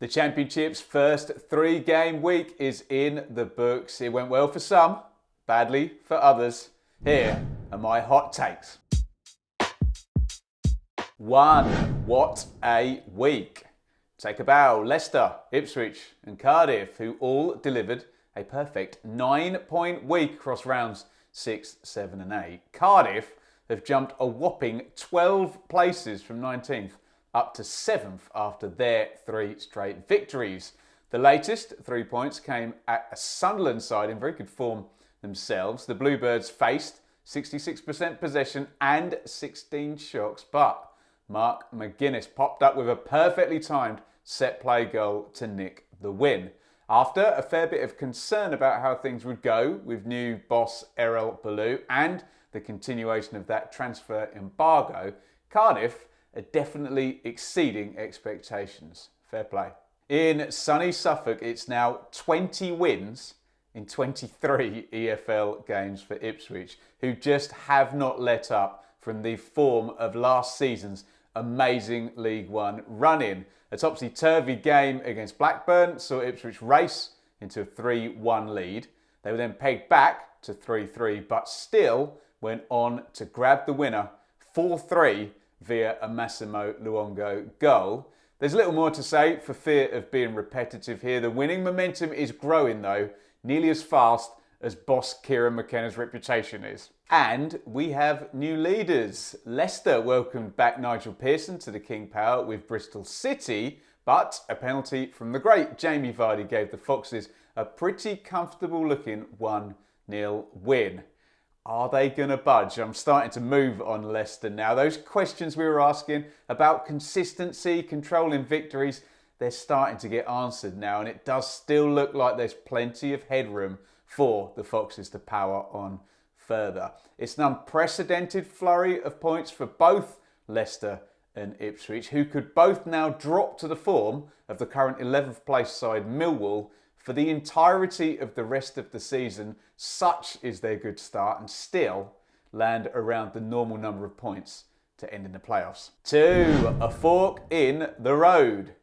The Championship's first three-game week is in the books. It went well for some, badly for others. Here are my hot takes. 1. What a week. Take a bow. Leicester, Ipswich and Cardiff, who all delivered a perfect 9-point week across rounds 6, 7 and 8. Cardiff have jumped a whopping 12 places from 19th up to 7th after their 3 straight victories. The latest 3 points came at a Sunderland side in very good form themselves. The Bluebirds faced 66% possession and 16 shots, but Mark McGuinness popped up with a perfectly timed set play goal to nick the win. After a fair bit of concern about how things would go with new boss Errol Ballou and the continuation of that transfer embargo, Cardiff are definitely exceeding expectations. Fair play. In sunny Suffolk, it's now 20 wins in 23 EFL games for Ipswich, who just have not let up from the form of last season's amazing League One run-in. A topsy-turvy game against Blackburn saw Ipswich race into a 3-1 lead. They were then pegged back to 3-3, but still went on to grab the winner 4-3 via a Massimo Luongo goal. There's little more to say for fear of being repetitive here. The winning momentum is growing though, nearly as fast as boss Kieran McKenna's reputation is. And we have new leaders. Leicester welcomed back Nigel Pearson to the King Power with Bristol City, but a penalty from the great Jamie Vardy gave the Foxes a pretty comfortable looking 1-0 win. Are they going to budge? I'm starting to move on Leicester now. Those questions we were asking about consistency, controlling victories, they're starting to get answered now, and it does still look like there's plenty of headroom for the Foxes to power on further. It's an unprecedented flurry of points for both Leicester and Ipswich, who could both now drop to the form of the current 11th place side Millwall for the entirety of the rest of the season. Such is their good start, and still land around the normal number of points to end in the playoffs. 2. A fork in the road.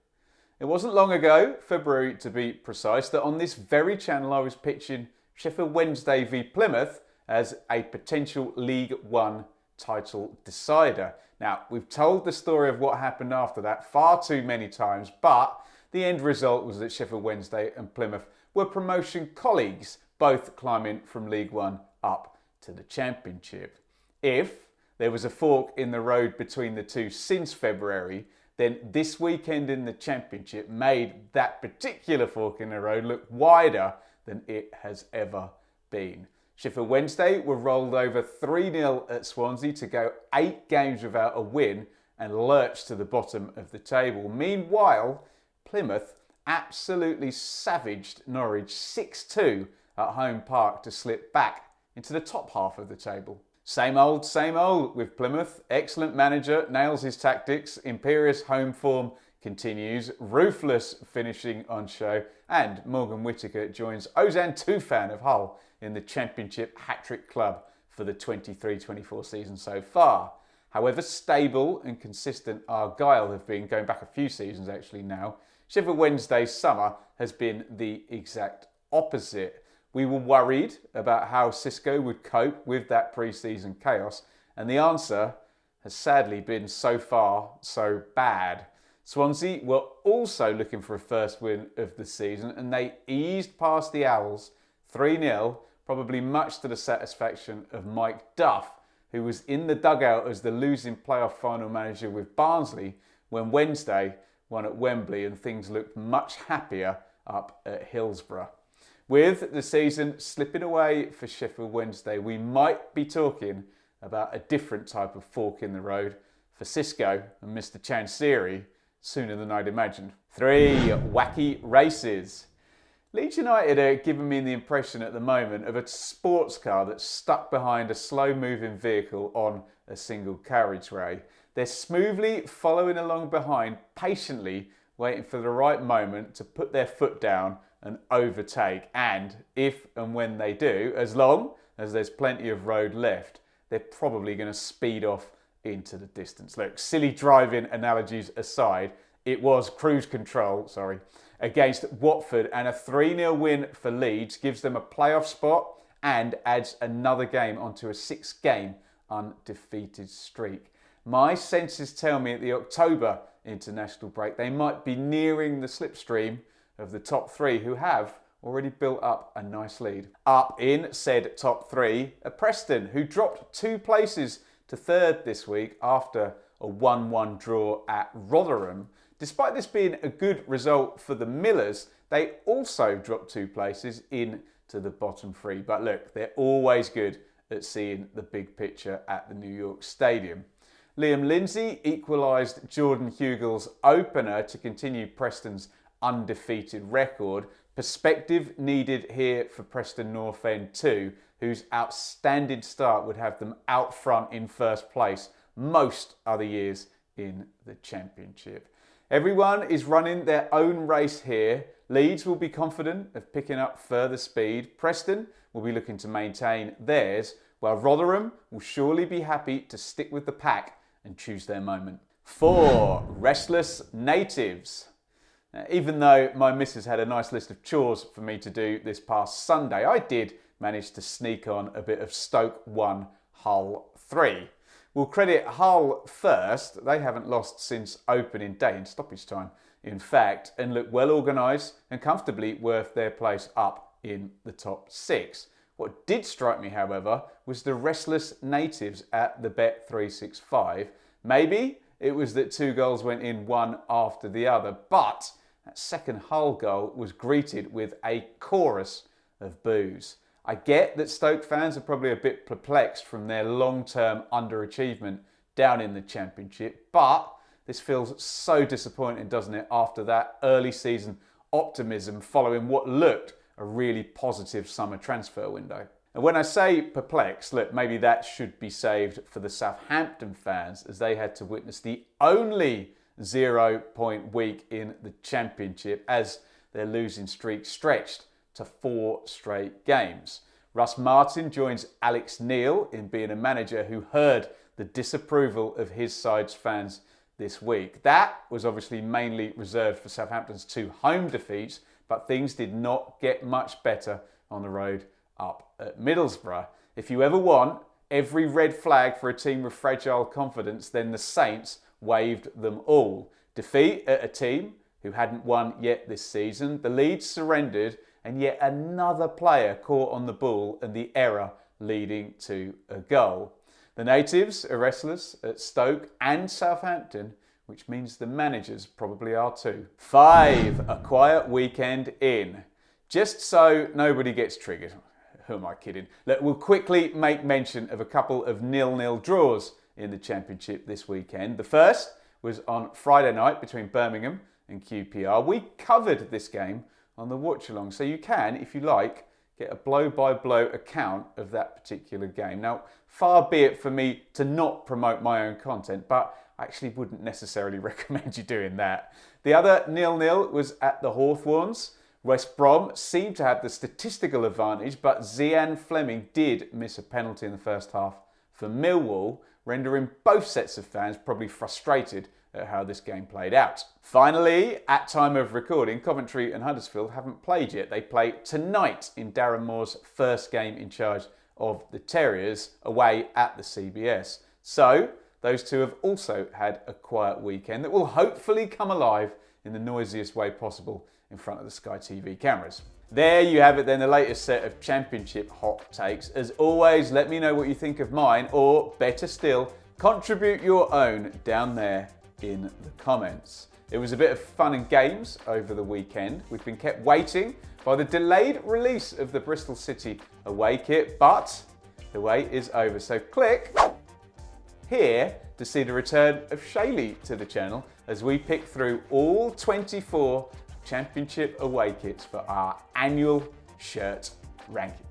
It wasn't long ago, February to be precise, that on this very channel I was pitching Sheffield Wednesday v Plymouth as a potential League One title decider. Now, we've told the story of what happened after that far too many times, but the end result was that Sheffield Wednesday and Plymouth were promotion colleagues, both climbing from League One up to the Championship. If there was a fork in the road between the two since February, then this weekend in the Championship made that particular fork in the road look wider than it has ever been. Sheffield Wednesday were rolled over 3-0 at Swansea to go 8 games without a win and lurch to the bottom of the table. Meanwhile, Plymouth absolutely savaged Norwich 6-2 at Home Park to slip back into the top half of the table. Same old with Plymouth. Excellent manager nails his tactics. Imperious home form continues. Ruthless finishing on show. And Morgan Whittaker joins Ozan Tufan of Hull in the Championship hat-trick club for the 23-24 season so far. However stable and consistent Argyle have been, going back a few seasons actually now, Sheffield Wednesday's summer has been the exact opposite. We were worried about how Xisco would cope with that pre-season chaos, and the answer has sadly been so far so bad. Swansea were also looking for a first win of the season, and they eased past the Owls 3-0, probably much to the satisfaction of Mike Duff, who was in the dugout as the losing playoff final manager with Barnsley when Wednesday won at Wembley and things looked much happier up at Hillsborough. With the season slipping away for Sheffield Wednesday, we might be talking about a different type of fork in the road for Xisco and Mr. Chansiri sooner than I'd imagined. 3. Wacky races. Leeds United are giving me the impression at the moment of a sports car that's stuck behind a slow-moving vehicle on a single carriageway. They're smoothly following along behind, patiently waiting for the right moment to put their foot down and overtake. And if and when they do, as long as there's plenty of road left, they're probably going to speed off into the distance. Look, silly driving analogies aside, It was cruise control, against Watford, and a 3-0 win for Leeds gives them a playoff spot and adds another game onto a 6-game undefeated streak. My senses tell me at the October international break they might be nearing the slipstream of the top 3, who have already built up a nice lead. Up in said top 3 are Preston, who dropped 2 places to 3rd this week after a 1-1 draw at Rotherham. Despite this being a good result for the Millers, they also dropped 2 places into the bottom 3. But look, they're always good at seeing the big picture at the New York Stadium. Liam Lindsay equalised Jordan Hugel's opener to continue Preston's undefeated record. Perspective needed here for Preston North End too, whose outstanding start would have them out front in first place most other years in the Championship. Everyone is running their own race here. Leeds will be confident of picking up further speed. Preston will be looking to maintain theirs, while Rotherham will surely be happy to stick with the pack and choose their moment. 4 restless natives. Now, even though my missus had a nice list of chores for me to do this past Sunday, I did manage to sneak on a bit of Stoke 1, Hull 3. We'll credit Hull first. They haven't lost since opening day in stoppage time, in fact, and look well organised and comfortably worth their place up in the top 6. What did strike me, however, was the restless natives at the Bet365. Maybe it was that 2 goals went in one after the other, but that second Hull goal was greeted with a chorus of boos. I get that Stoke fans are probably a bit perplexed from their long-term underachievement down in the Championship, but this feels so disappointing, doesn't it, after that early season optimism following what looked a really positive summer transfer window. And when I say perplexed, look, maybe that should be saved for the Southampton fans, as they had to witness the only 0-point week in the Championship as their losing streak stretched to 4 straight games. Russ Martin joins Alex Neil in being a manager who heard the disapproval of his side's fans this week. That was obviously mainly reserved for Southampton's 2 home defeats, but things did not get much better on the road up at Middlesbrough. If you ever want every red flag for a team with fragile confidence, then the Saints waved them all. Defeat at a team who hadn't won yet this season, the Leeds surrendered, and yet another player caught on the ball and the error leading to a goal. The natives are restless at Stoke and Southampton, which means the managers probably are too. 5, a quiet weekend in. Just so nobody gets triggered. Who am I kidding? Look, we'll quickly make mention of a couple of 0-0 draws in the Championship this weekend. The first was on Friday night between Birmingham and QPR. We covered this game on the watch along, so you can, if you like, get a blow-by-blow account of that particular game. Now, far be it for me to not promote my own content, but I actually wouldn't necessarily recommend you doing that. The other 0-0 was at the Hawthorns. West Brom seemed to have the statistical advantage, but Zian Fleming did miss a penalty in the first half for Millwall, rendering both sets of fans probably frustrated at how this game played out. Finally, at time of recording, Coventry and Huddersfield haven't played yet. They play tonight in Darren Moore's first game in charge of the Terriers away at the CBS. So, those two have also had a quiet weekend that will hopefully come alive in the noisiest way possible in front of the Sky TV cameras. There you have it then, the latest set of Championship hot takes. As always, let me know what you think of mine, or better still, contribute your own down there in the comments. It was a bit of fun and games over the weekend. We've been kept waiting by the delayed release of the Bristol City away kit, but the wait is over. So click here to see the return of Shaylee to the channel as we pick through all 24 Championship away kits for our annual shirt ranking.